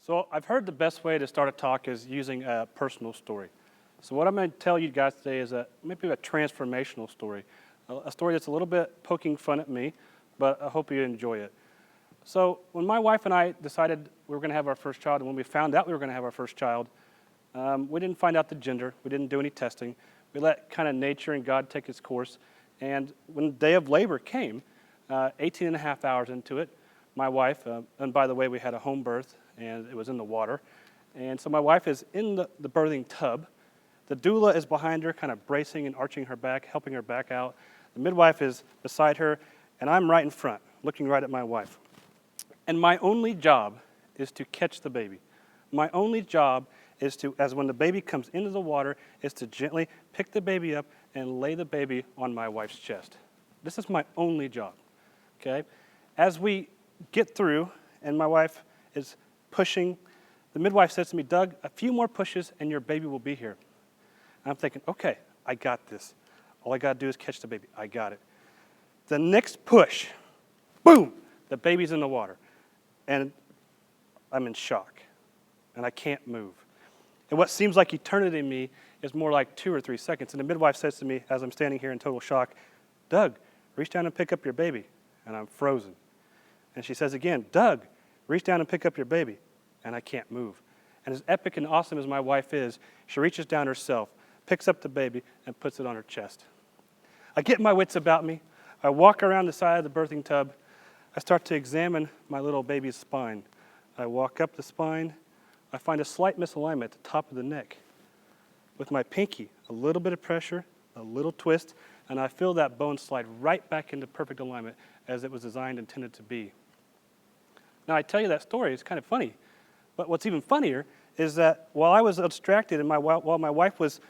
So I've heard the best way to start a talk is using a personal story. So what I'm going to tell you guys today is maybe a transformational story, a story that's a little bit poking fun at me, but I hope you enjoy it. So when my wife and I decided we were going to have our first child, and when we found out we were going to have our first child, we didn't find out the gender. We didn't do any testing. We let kind of nature and God take its course. And when the day of labor came, 18 and a half hours into it, my wife, and by the way, we had a home birth, and it was in the water. And so my wife is in the birthing tub. The doula is behind her, kind of bracing and arching her back, helping her back out. The midwife is beside her, and I'm right in front, looking right at my wife. And my only job is to catch the baby. My only job is to, as when the baby comes into the water, is to gently pick the baby up and lay the baby on my wife's chest. This is my only job, okay? As we get through, and my wife is pushing, the midwife says to me, "Doug, a few more pushes and your baby will be here." And I'm thinking, okay, I got this. All I got to do is catch the baby. I got it. The next push, boom, the baby's in the water. And I'm in shock, and I can't move. And what seems like eternity to me is more like 2 or 3 seconds. And the midwife says to me, as I'm standing here in total shock, "Doug, reach down and pick up your baby." And I'm frozen. And she says again, "Doug, reach down and pick up your baby." And I can't move. And as epic and awesome as my wife is, she reaches down herself, picks up the baby, and puts it on her chest. I get my wits about me. I walk around the side of the birthing tub. I start to examine my little baby's spine. I walk up the spine. I find a slight misalignment at the top of the neck. With my pinky, a little bit of pressure, a little twist, and I feel that bone slide right back into perfect alignment as it was designed and intended to be. Now, I tell you that story, it's kind of funny. But what's even funnier is that while I was distracted and while my wife was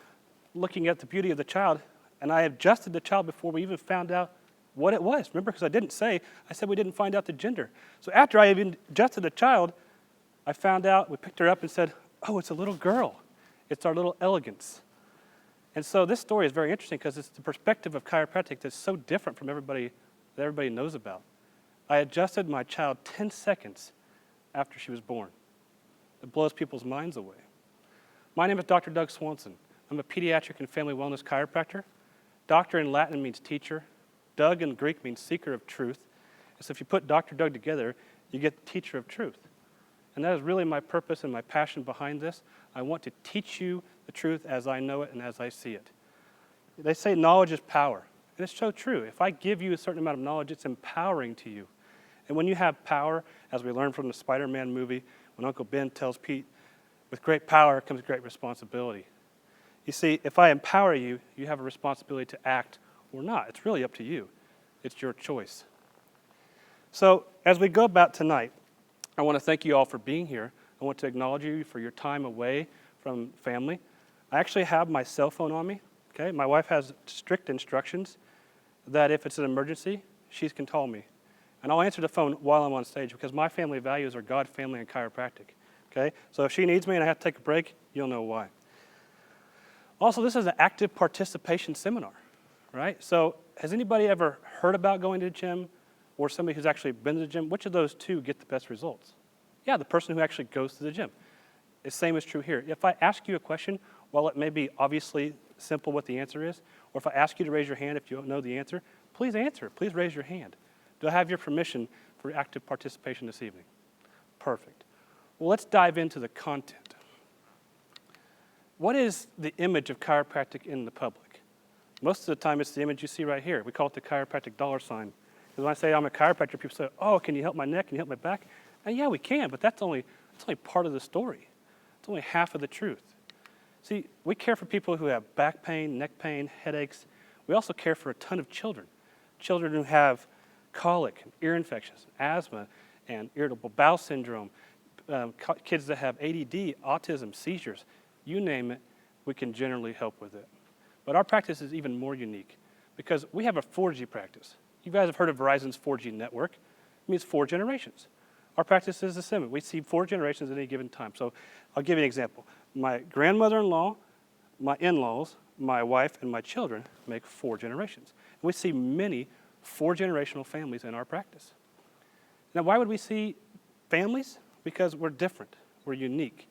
looking at the beauty of the child, and I adjusted the child before we even found out what it was. Remember, because I didn't say, I said we didn't find out the gender. So after I even adjusted the child, I found out, we picked her up and said, "Oh, it's a little girl. It's our little elegance." And so this story is very interesting because it's the perspective of chiropractic that's so different from everybody that everybody knows about. I adjusted my child 10 seconds after she was born. It blows people's minds away. My name is Dr. Doug Swanson. I'm a pediatric and family wellness chiropractor. Doctor in Latin means teacher. Doug in Greek means seeker of truth. And so if you put Dr. Doug together, you get teacher of truth. And that is really my purpose and my passion behind this. I want to teach you the truth as I know it and as I see it. They say knowledge is power. And it's so true. If I give you a certain amount of knowledge, it's empowering to you. And when you have power, as we learned from the Spider-Man movie, when Uncle Ben tells Pete, with great power comes great responsibility. You see, if I empower you, you have a responsibility to act or not. It's really up to you. It's your choice. So as we go about tonight, I want to thank you all for being here. I want to acknowledge you for your time away from family. I actually have my cell phone on me. Okay, my wife has strict instructions that if it's an emergency, she can call me. And I'll answer the phone while I'm on stage because my family values are God, family, and chiropractic. Okay, so if she needs me and I have to take a break, you'll know why. Also, this is an active participation seminar, right? So has anybody ever heard about going to the gym or somebody who's actually been to the gym? Which of those two get the best results? Yeah, the person who actually goes to the gym. The same is true here. If I ask you a question, while it may be obviously simple what the answer is, or if I ask you to raise your hand if you don't know the answer, please answer. Please raise your hand. Do I have your permission for active participation this evening? Perfect. Well, let's dive into the content. What is the image of chiropractic in the public? Most of the time, it's the image you see right here. We call it the chiropractic dollar sign. Because when I say I'm a chiropractor, people say, "Oh, can you help my neck? Can you help my back?" And yeah, we can, but that's only part of the story. It's only half of the truth. See, we care for people who have back pain, neck pain, headaches. We also care for a ton of children. Children who have colic, ear infections, asthma, and irritable bowel syndrome. Kids that have ADD, autism, seizures. You name it, we can generally help with it. But our practice is even more unique because we have a 4G practice. You guys have heard of Verizon's 4G network. It means 4 generations. Our practice is the same. We see 4 generations at any given time. So I'll give you an example. My grandmother-in-law, my in-laws, my wife, and my children make 4 generations. We see many 4-generational families in our practice. Now, why would we see families? Because we're different. We're unique.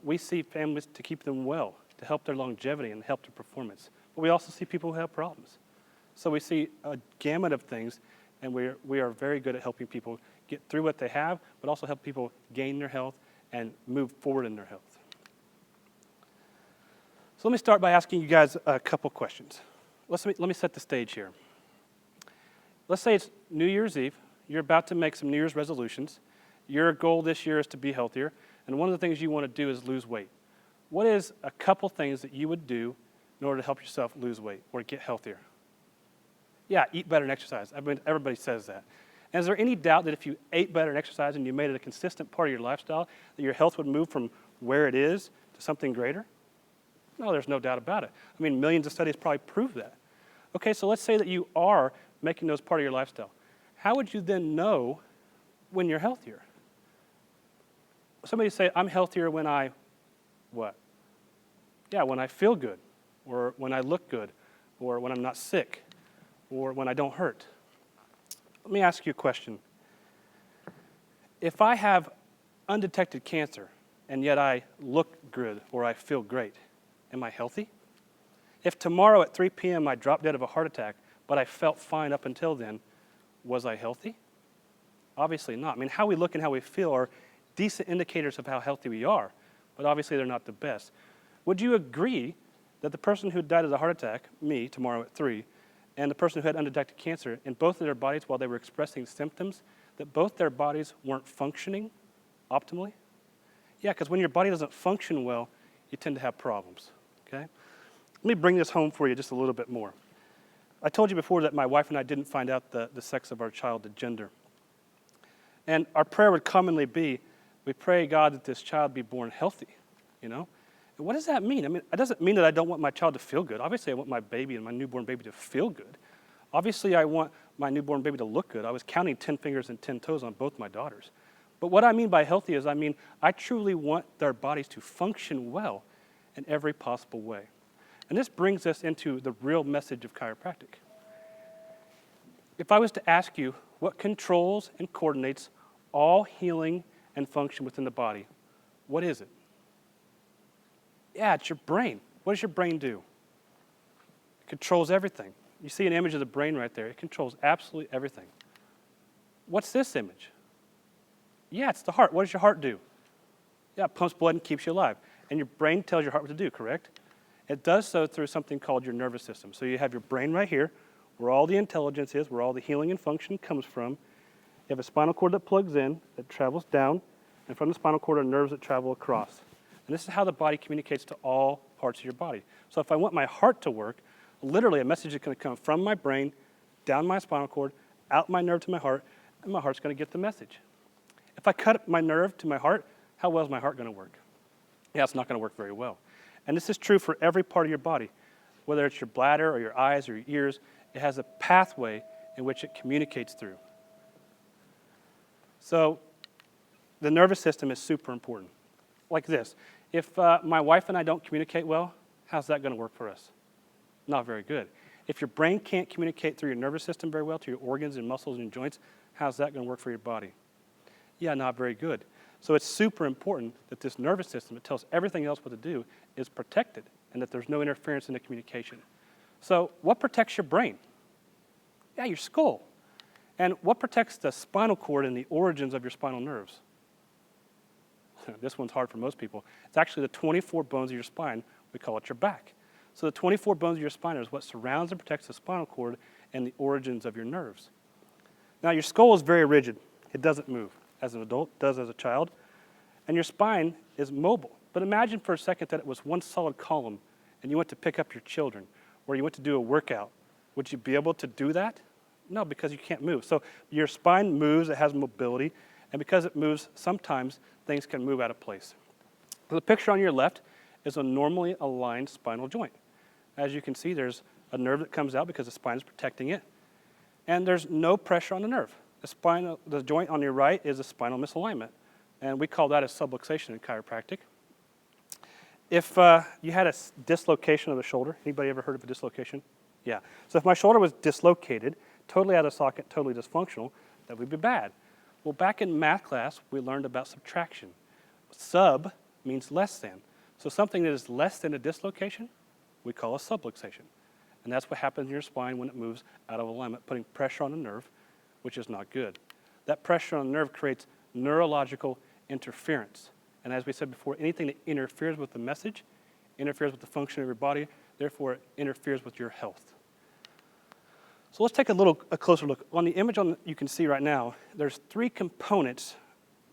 We see families to keep them well, to help their longevity and help their performance. But we also see people who have problems. So we see a gamut of things, and we are very good at helping people get through what they have, but also help people gain their health and move forward in their health. So let me start by asking you guys a couple questions. Let me set the stage here. Let's say it's New Year's Eve. You're about to make some New Year's resolutions. Your goal this year is to be healthier, and one of the things you want to do is lose weight. What is a couple things that you would do in order to help yourself lose weight or get healthier? Yeah, eat better and exercise. I mean, everybody says that. And is there any doubt that if you ate better and exercised and you made it a consistent part of your lifestyle, that your health would move from where it is to something greater? No, there's no doubt about it. I mean, millions of studies probably prove that. Okay, so let's say that you are making those part of your lifestyle. How would you then know when you're healthier? Somebody say, I'm healthier when I what? Yeah, when I feel good, or when I look good, or when I'm not sick, or when I don't hurt. Let me ask you a question. If I have undetected cancer, and yet I look good, or I feel great, am I healthy? If tomorrow at 3 p.m. I drop dead of a heart attack, but I felt fine up until then, was I healthy? Obviously not. I mean, how we look and how we feel are decent indicators of how healthy we are, but obviously they're not the best. Would you agree that the person who died of a heart attack, me, tomorrow at 3, and the person who had undetected cancer, in both of their bodies while they were expressing symptoms, that both their bodies weren't functioning optimally? Yeah, because when your body doesn't function well, you tend to have problems, okay? Let me bring this home for you just a little bit more. I told you before that my wife and I didn't find out the sex of our child, the gender. And our prayer would commonly be, we pray, God, that this child be born healthy, you know? And what does that mean? I mean, it doesn't mean that I don't want my child to feel good. Obviously, I want my baby and my newborn baby to feel good. Obviously, I want my newborn baby to look good. I was counting 10 fingers and 10 toes on both my daughters. But what I mean by healthy is, I truly want their bodies to function well in every possible way. And this brings us into the real message of chiropractic. If I was to ask you what controls and coordinates all healing and function within the body, what is it? Yeah, it's your brain. What does your brain do? It controls everything. You see an image of the brain right there. It controls absolutely everything. What's this image? Yeah, it's the heart. What does your heart do? Yeah, it pumps blood and keeps you alive. And your brain tells your heart what to do, correct? It does so through something called your nervous system. So you have your brain right here, where all the intelligence is, where all the healing and function comes from. You have a spinal cord that plugs in, that travels down, and from the spinal cord are nerves that travel across. And this is how the body communicates to all parts of your body. So if I want my heart to work, literally a message is going to come from my brain, down my spinal cord, out my nerve to my heart, and my heart's going to get the message. If I cut my nerve to my heart, how well is my heart going to work? Yeah, it's not going to work very well. And this is true for every part of your body. Whether it's your bladder or your eyes or your ears, it has a pathway in which it communicates through. So the nervous system is super important. Like this, if my wife and I don't communicate well, how's that going to work for us? Not very good. If your brain can't communicate through your nervous system very well to your organs and muscles and joints, how's that going to work for your body? Yeah, not very good. So it's super important that this nervous system that tells everything else what to do is protected and that there's no interference in the communication. So what protects your brain? Yeah, your skull. And what protects the spinal cord and the origins of your spinal nerves? This one's hard for most people. It's actually the 24 bones of your spine. We call it your back. So the 24 bones of your spine is what surrounds and protects the spinal cord and the origins of your nerves. Now, your skull is very rigid. It doesn't move. As an adult, it does as a child. And your spine is mobile. But imagine for a second that it was one solid column and you went to pick up your children or you went to do a workout. Would you be able to do that? No, because you can't move. So your spine moves, it has mobility, and because it moves, sometimes things can move out of place. So the picture on your left is a normally aligned spinal joint. As you can see, there's a nerve that comes out because the spine is protecting it, and there's no pressure on the nerve. The joint on your right is a spinal misalignment, and we call that a subluxation in chiropractic. If you had a dislocation of the shoulder, anybody ever heard of a dislocation? Yeah. So if my shoulder was dislocated, totally out of socket, totally dysfunctional, that would be bad. Well, back in math class, we learned about subtraction. Sub means less than. So something that is less than a dislocation, we call a subluxation. And that's what happens in your spine when it moves out of alignment, putting pressure on the nerve, which is not good. That pressure on the nerve creates neurological interference. And as we said before, anything that interferes with the message interferes with the function of your body, therefore it interferes with your health. So let's take a closer look. On the image you can see right now, there's 3 components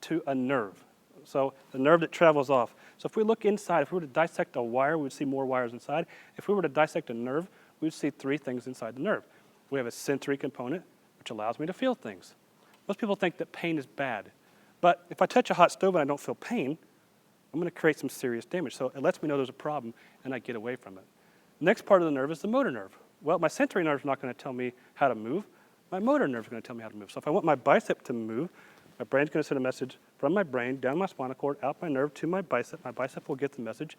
to a nerve. So the nerve that travels off. So if we look inside, if we were to dissect a wire, we would see more wires inside. If we were to dissect a nerve, we would see 3 things inside the nerve. We have a sensory component, which allows me to feel things. Most people think that pain is bad. But if I touch a hot stove and I don't feel pain, I'm going to create some serious damage. So it lets me know there's a problem, and I get away from it. The next part of the nerve is the motor nerve. Well, my sensory nerve is not going to tell me how to move. My motor nerve is going to tell me how to move. So if I want my bicep to move, my brain's going to send a message from my brain, down my spinal cord, out my nerve to my bicep. My bicep will get the message,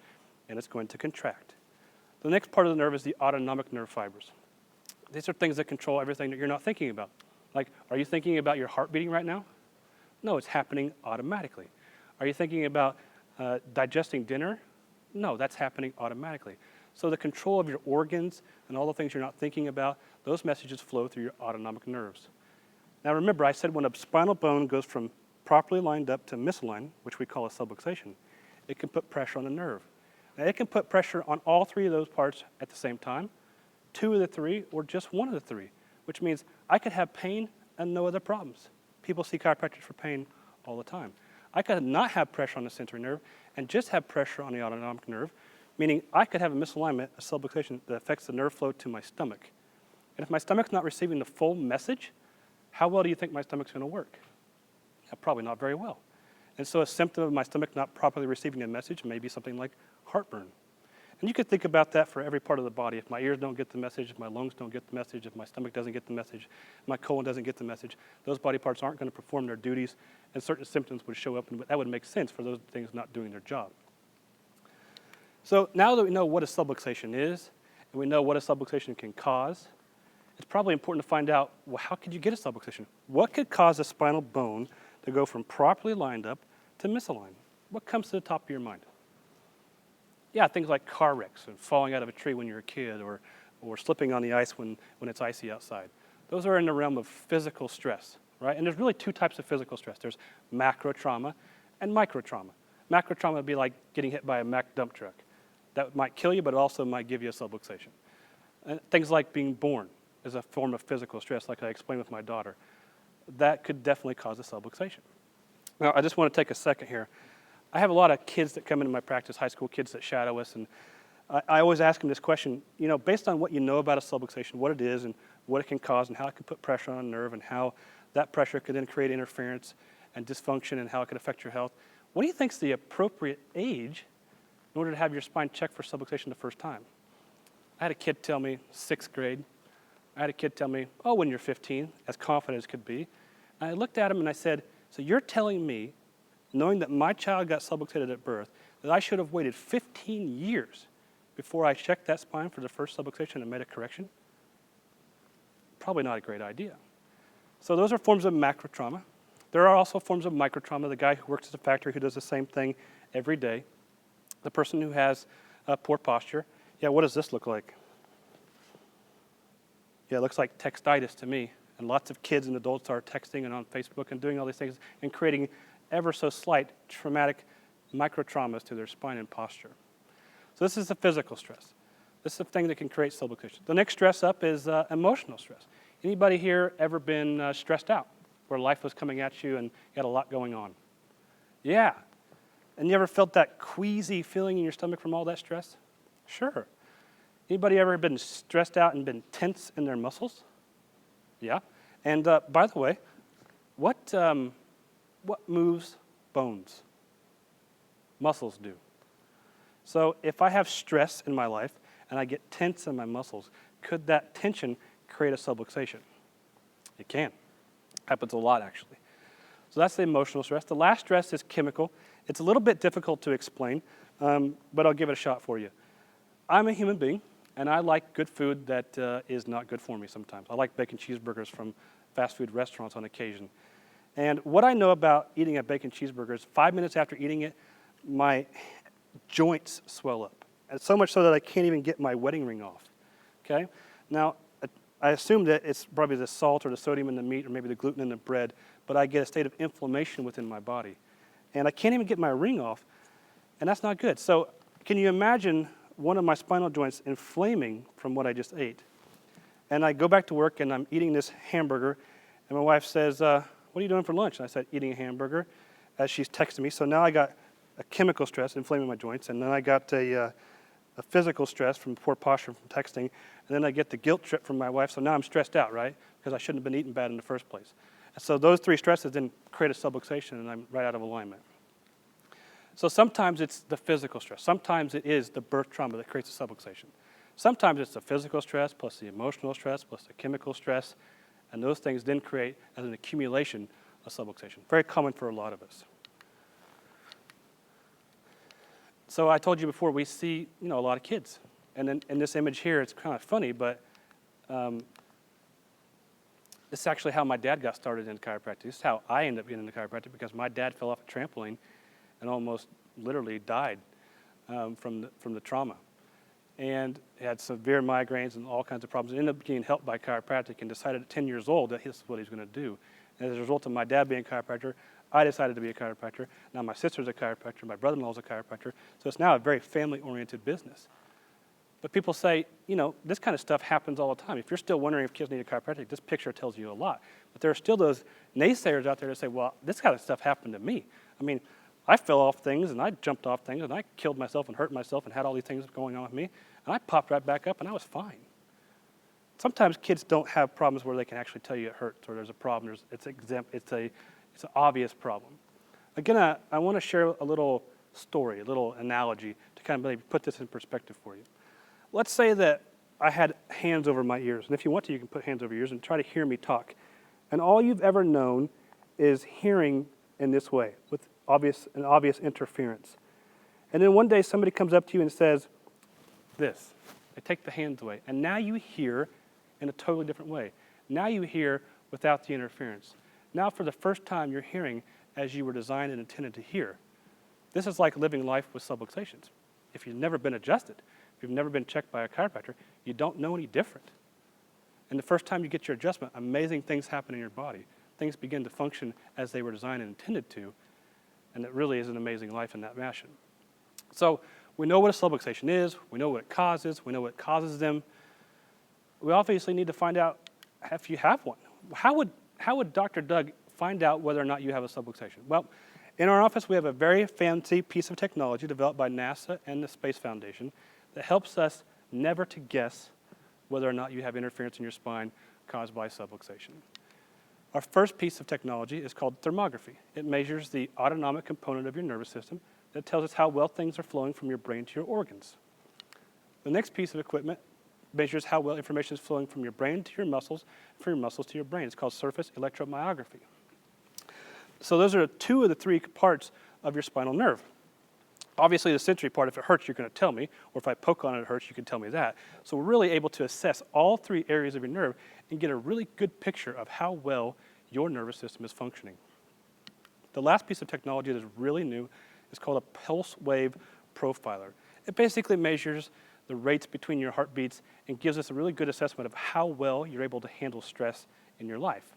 and it's going to contract. The next part of the nerve is the autonomic nerve fibers. These are things that control everything that you're not thinking about. Like, are you thinking about your heart beating right now? No, it's happening automatically. Are you thinking about digesting dinner? No, that's happening automatically. So the control of your organs and all the things you're not thinking about, those messages flow through your autonomic nerves. Now remember, I said when a spinal bone goes from properly lined up to misaligned, which we call a subluxation, it can put pressure on the nerve. Now it can put pressure on all 3 of those parts at the same time, 2 of the 3, or just 1 of the 3, which means I could have pain and no other problems. People see chiropractors for pain all the time. I could not have pressure on the sensory nerve and just have pressure on the autonomic nerve, meaning I could have a misalignment, a subluxation that affects the nerve flow to my stomach. And if my stomach's not receiving the full message, how well do you think my stomach's going to work? Yeah, probably not very well. And so a symptom of my stomach not properly receiving a message may be something like heartburn. And you could think about that for every part of the body. If my ears don't get the message, if my lungs don't get the message, if my stomach doesn't get the message, if my colon doesn't get the message, those body parts aren't going to perform their duties, and certain symptoms would show up, and that would make sense for those things not doing their job. So now that we know what a subluxation is, and we know what a subluxation can cause, it's probably important to find out, well, how could you get a subluxation? What could cause a spinal bone to go from properly lined up to misaligned? What comes to the top of your mind? Yeah, things like car wrecks and falling out of a tree when you're a kid, or slipping on the ice when it's icy outside. Those are in the realm of physical stress, right? And there's really 2 types of physical stress. There's macro trauma and micro trauma. Macro trauma would be like getting hit by a Mack dump truck. That might kill you, but it also might give you a subluxation. And things like being born is a form of physical stress, like I explained with my daughter. That could definitely cause a subluxation. Now, I just want to take a second here. I have a lot of kids that come into my practice, high school kids that shadow us, and I always ask them this question, based on what you know about a subluxation, what it is and what it can cause and how it can put pressure on a nerve and how that pressure could then create interference and dysfunction and how it could affect your health. What do you think is the appropriate age in order to have your spine checked for subluxation the first time? I had a kid tell me, 6th grade, I had a kid tell me, oh, when you're 15, as confident as could be. And I looked at him and I said, so you're telling me, knowing that my child got subluxated at birth, that I should have waited 15 years before I checked that spine for the first subluxation and made a correction? Probably not a great idea. So those are forms of macro trauma. There are also forms of micro trauma. The guy who works at the factory who does the same thing every day. The person who has poor posture. Yeah, what does this look like? Yeah, it looks like textitis to me. And lots of kids and adults are texting and on Facebook and doing all these things and creating ever so slight traumatic micro traumas to their spine and posture. So this is the physical stress. This is the thing that can create subluxation. The next stress up is emotional stress. Anybody here ever been stressed out, where life was coming at you and you had a lot going on? Yeah. And you ever felt that queasy feeling in your stomach from all that stress? Sure. Anybody ever been stressed out and been tense in their muscles? Yeah. And by the way, what moves bones? Muscles do. So if I have stress in my life and I get tense in my muscles, could that tension create a subluxation? It can. Happens a lot, actually. So that's the emotional stress. The last stress is chemical. It's a little bit difficult to explain, but I'll give it a shot for you. I'm a human being, and I like good food that is not good for me sometimes. I like bacon cheeseburgers from fast food restaurants on occasion. And what I know about eating a bacon cheeseburger is 5 minutes after eating it, my joints swell up. And so much so that I can't even get my wedding ring off, okay? Now, I assume that it's probably the salt or the sodium in the meat or maybe the gluten in the bread, but I get a state of inflammation within my body. And I can't even get my ring off, and that's not good. So can you imagine one of my spinal joints inflaming from what I just ate? And I go back to work, and I'm eating this hamburger, and my wife says, what are you doing for lunch? And I said, eating a hamburger, as she's texting me. So now I got a chemical stress inflaming my joints, and then I got a physical stress from poor posture from texting, and then I get the guilt trip from my wife, so now I'm stressed out, right? Because I shouldn't have been eating bad in the first place. And so those three stresses then create a subluxation, and I'm right out of alignment. So sometimes it's the physical stress. Sometimes it is the birth trauma that creates a subluxation. Sometimes it's the physical stress plus the emotional stress plus the chemical stress, and those things then create, as an accumulation, a subluxation. Very common for a lot of us. So I told you before, we see, a lot of kids. And then in this image here, it's kind of funny, but this is actually how my dad got started in chiropractic. This is how I ended up getting into chiropractic, because my dad fell off a trampoline and almost literally died from the trauma. And he had severe migraines and all kinds of problems. He ended up getting helped by chiropractic and decided at 10 years old that this is what he was going to do. And as a result of my dad being a chiropractor, I decided to be a chiropractor. Now my sister's a chiropractor, my brother-in-law's a chiropractor, so it's now a very family-oriented business. But people say, this kind of stuff happens all the time. If you're still wondering if kids need a chiropractic, this picture tells you a lot. But there are still those naysayers out there that say, well, this kind of stuff happened to me. I mean, I fell off things, and I jumped off things, and I killed myself and hurt myself and had all these things going on with me, and I popped right back up, and I was fine. Sometimes kids don't have problems where they can actually tell you it hurts or there's a problem. It's an obvious problem. Again, I want to share a little story, a little analogy to kind of maybe put this in perspective for you. Let's say that I had hands over my ears, and if you want to, you can put hands over your ears and try to hear me talk. And all you've ever known is hearing in this way, with an obvious interference. And then one day somebody comes up to you and says this. They take the hands away, and now you hear in a totally different way. Now you hear without the interference. Now for the first time you're hearing as you were designed and intended to hear. This is like living life with subluxations. If you've never been adjusted, if you've never been checked by a chiropractor, you don't know any different. And the first time you get your adjustment, amazing things happen in your body. Things begin to function as they were designed and intended to, and it really is an amazing life in that fashion. So we know what a subluxation is, we know what it causes, we know what causes them. We obviously need to find out if you have one. How would Dr. Doug find out whether or not you have a subluxation? Well, in our office we have a very fancy piece of technology developed by NASA and the Space Foundation that helps us never to guess whether or not you have interference in your spine caused by subluxation. Our first piece of technology is called thermography. It measures the autonomic component of your nervous system that tells us how well things are flowing from your brain to your organs. The next piece of equipment measures how well information is flowing from your brain to your muscles, from your muscles to your brain. It's called surface electromyography. So those are two of the three parts of your spinal nerve. Obviously the sensory part, if it hurts, you're going to tell me, or if I poke on it, it hurts, you can tell me that. So we're really able to assess all three areas of your nerve and get a really good picture of how well your nervous system is functioning. The last piece of technology that is really new is called a pulse wave profiler. It basically measures the rates between your heartbeats and gives us a really good assessment of how well you're able to handle stress in your life.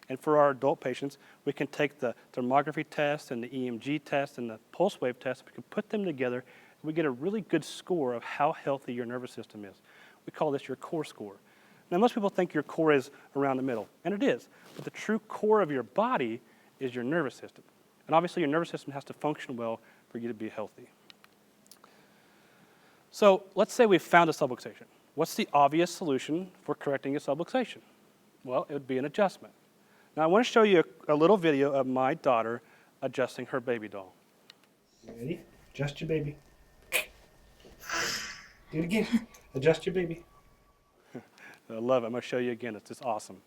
And for our adult patients, we can take the thermography test and the EMG test and the pulse wave test. We can put them together, and we get a really good score of how healthy your nervous system is. We call this your core score. Now, most people think your core is around the middle, and it is. But the true core of your body is your nervous system. And obviously, your nervous system has to function well for you to be healthy. So let's say we've found a subluxation. What's the obvious solution for correcting a subluxation? Well, it would be an adjustment. Now I want to show you a little video of my daughter adjusting her baby doll. Ready? Adjust your baby. Do it again. Adjust your baby. I love it. I'm going to show you again. It's just awesome.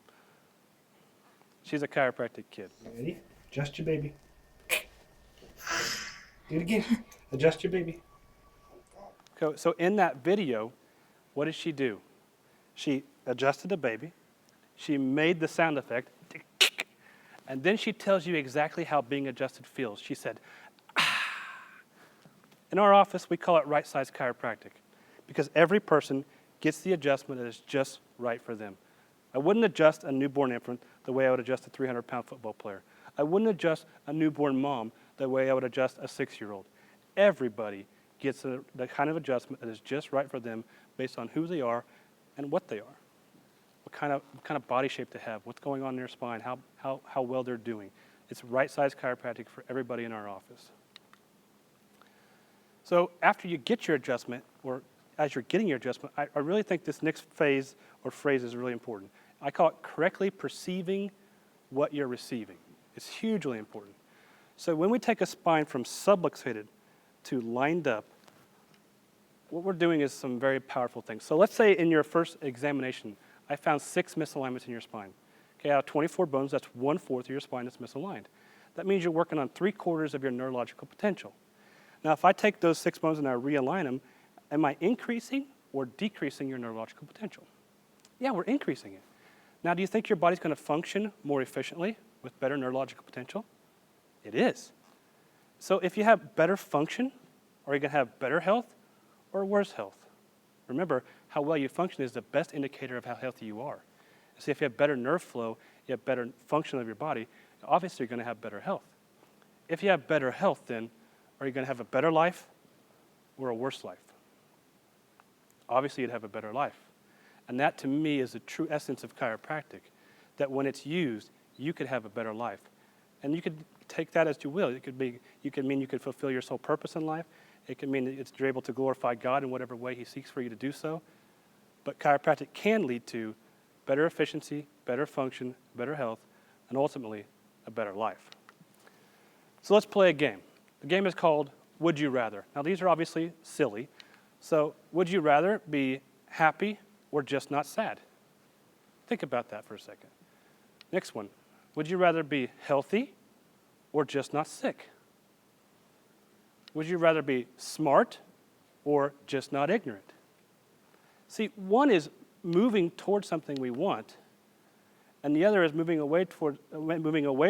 She's a chiropractic kid. Ready? Adjust your baby. Do it again. Adjust your baby. So in that video, what did she do? She adjusted the baby. She made the sound effect. And then she tells you exactly how being adjusted feels. She said, ah. In our office, we call it right-size chiropractic because every person gets the adjustment that is just right for them. I wouldn't adjust a newborn infant the way I would adjust a 300-pound football player. I wouldn't adjust a newborn mom the way I would adjust a 6-year-old. Everybody gets the kind of adjustment that is just right for them based on who they are and what they are. What kind of body shape they have, what's going on in their spine, how well they're doing. It's right-size chiropractic for everybody in our office. So after you get your adjustment, or as you're getting your adjustment, I really think this next phase or phrase is really important. I call it correctly perceiving what you're receiving. It's hugely important. So when we take a spine from subluxated to lined up, what we're doing is some very powerful things. So let's say in your first examination, I found 6 misalignments in your spine. Okay, out of 24 bones, that's 1/4 of your spine that's misaligned. That means you're working on 3/4 of your neurological potential. Now, if I take those 6 bones and I realign them, am I increasing or decreasing your neurological potential? Yeah, we're increasing it. Now, do you think your body's going to function more efficiently with better neurological potential? It is. So if you have better function, are you going to have better health or worse health? Remember, how well you function is the best indicator of how healthy you are. So if you have better nerve flow, you have better function of your body, obviously you're going to have better health. If you have better health, then are you going to have a better life or a worse life? Obviously you'd have a better life. And that to me is the true essence of chiropractic, that when it's used, you could have a better life. And you could take that as you will. It could mean you could fulfill your sole purpose in life. It can mean that you're able to glorify God in whatever way He seeks for you to do so. But chiropractic can lead to better efficiency, better function, better health, and ultimately a better life. So let's play a game. The game is called Would You Rather. Now these are obviously silly. So would you rather be happy or just not sad? Think about that for a second. Next one. Would you rather be healthy or just not sick? Would you rather be smart or just not ignorant? See, one is moving towards something we want, and the other is moving away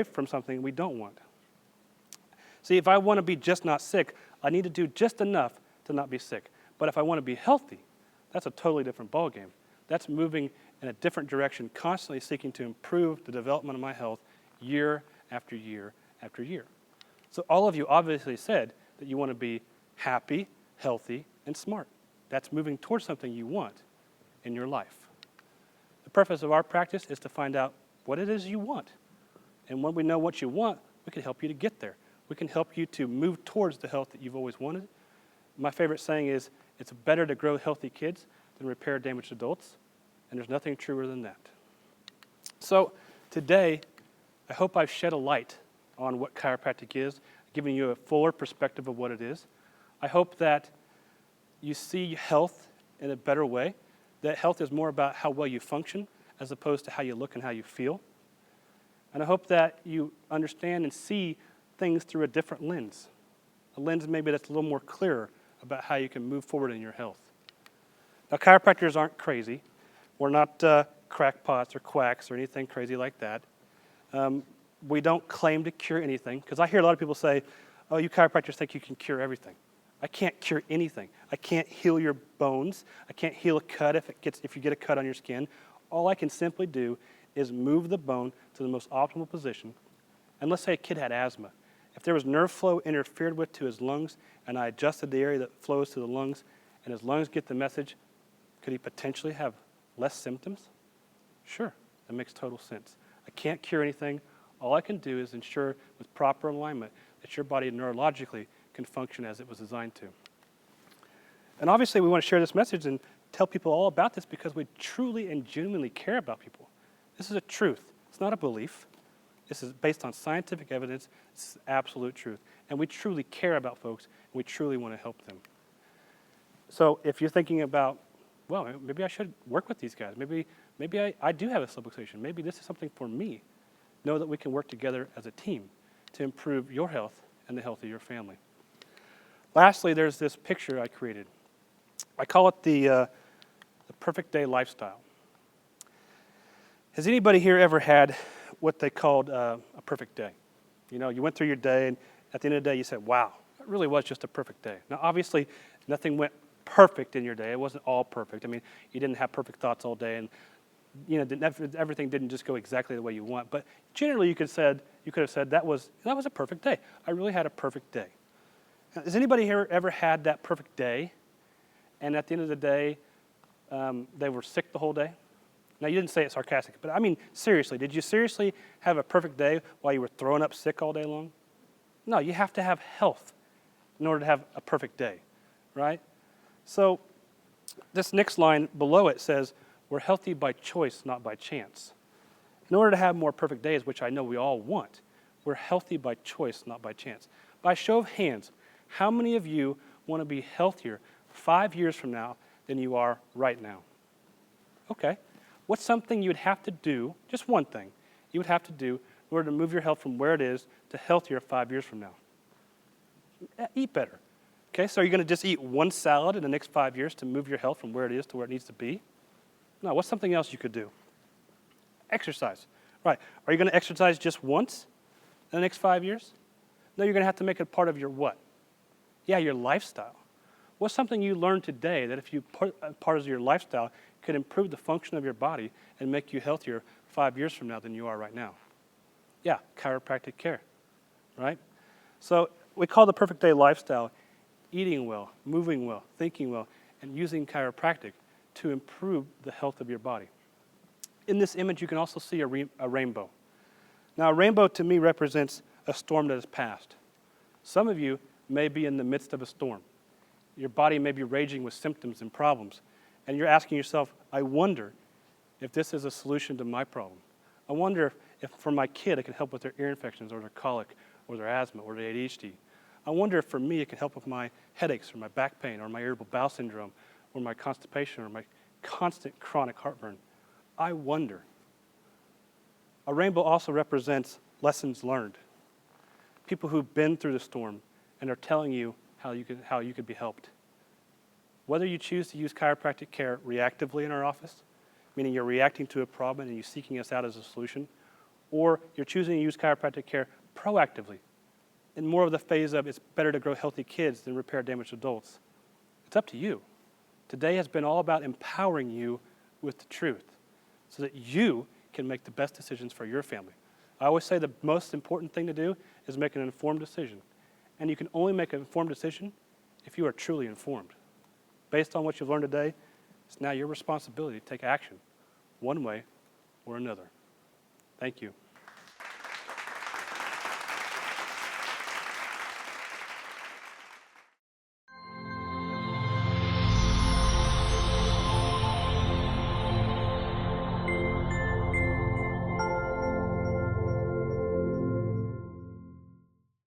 from something we don't want. See, if I want to be just not sick, I need to do just enough to not be sick. But if I want to be healthy, that's a totally different ballgame. That's moving in a different direction, constantly seeking to improve the development of my health year after year after year. So all of you obviously said that you want to be happy, healthy, and smart. That's moving towards something you want in your life. The purpose of our practice is to find out what it is you want. And when we know what you want, we can help you to get there. We can help you to move towards the health that you've always wanted. My favorite saying is, it's better to grow healthy kids than repair damaged adults. And there's nothing truer than that. So today, I hope I've shed a light on what chiropractic is, giving you a fuller perspective of what it is. I hope that you see health in a better way, that health is more about how well you function as opposed to how you look and how you feel. And I hope that you understand and see things through a different lens, a lens maybe that's a little more clearer about how you can move forward in your health. Now, chiropractors aren't crazy. We're not crackpots or quacks or anything crazy like that. We don't claim to cure anything, because I hear a lot of people say, oh, you chiropractors think you can cure everything. I can't cure anything. I can't heal your bones. I can't heal a cut if you get a cut on your skin. All I can simply do is move the bone to the most optimal position. And let's say a kid had asthma. If there was nerve flow interfered with to his lungs, and I adjusted the area that flows to the lungs, and his lungs get the message, could he potentially have less symptoms? Sure, that makes total sense. I can't cure anything. All I can do is ensure with proper alignment that your body neurologically can function as it was designed to. And obviously we want to share this message and tell people all about this because we truly and genuinely care about people. This is a truth. It's not a belief. This is based on scientific evidence. This is absolute truth. And we truly care about folks, and we truly want to help them. So if you're thinking about, well, maybe I should work with these guys. Maybe I do have a subluxation. Maybe this is something for me. Know that we can work together as a team to improve your health and the health of your family. Lastly, there's this picture I created. I call it the perfect day lifestyle. Has anybody here ever had what they called a perfect day. You know, you went through your day, and at the end of the day, you said, wow, it really was just a perfect day. Now, obviously, nothing went perfect in your day. It wasn't all perfect. I mean, you didn't have perfect thoughts all day, and you know, everything didn't just go exactly the way you want. But generally, you could have said that was a perfect day. I really had a perfect day. Now, has anybody here ever had that perfect day, and at the end of the day, they were sick the whole day? Now, you didn't say it sarcastically, but I mean, seriously, did you seriously have a perfect day while you were throwing up sick all day long? No, you have to have health in order to have a perfect day, right? So this next line below it says, we're healthy by choice, not by chance. In order to have more perfect days, which I know we all want, we're healthy by choice, not by chance. By show of hands, how many of you want to be healthier 5 years from now than you are right now? Okay. What's something you would have to do, just one thing, you would have to do in order to move your health from where it is to healthier 5 years from now? Eat better. Okay, so are you going to just eat one salad in the next 5 years to move your health from where it is to where it needs to be? No, what's something else you could do? Exercise. Right. Are you going to exercise just once in the next 5 years? No, you're going to have to make it part of your what? Yeah, your lifestyle. What's something you learned today that if you put part of your lifestyle could improve the function of your body and make you healthier 5 years from now than you are right now? Yeah, chiropractic care, right? So we call the perfect day lifestyle eating well, moving well, thinking well, and using chiropractic to improve the health of your body. In this image, you can also see a rainbow. Now, a rainbow to me represents a storm that has passed. Some of you may be in the midst of a storm. Your body may be raging with symptoms and problems, and you're asking yourself, I wonder if this is a solution to my problem. I wonder if for my kid it can help with their ear infections or their colic or their asthma or their ADHD. I wonder if for me it can help with my headaches or my back pain or my irritable bowel syndrome or my constipation or my constant chronic heartburn. I wonder. A rainbow also represents lessons learned. People who've been through the storm and are telling you how you could be helped. Whether you choose to use chiropractic care reactively in our office, meaning you're reacting to a problem and you're seeking us out as a solution, or you're choosing to use chiropractic care proactively, in more of the phase of it's better to grow healthy kids than repair damaged adults. It's up to you. Today has been all about empowering you with the truth so that you can make the best decisions for your family. I always say the most important thing to do is make an informed decision. And you can only make an informed decision if you are truly informed. Based on what you've learned today, it's now your responsibility to take action one way or another. Thank you.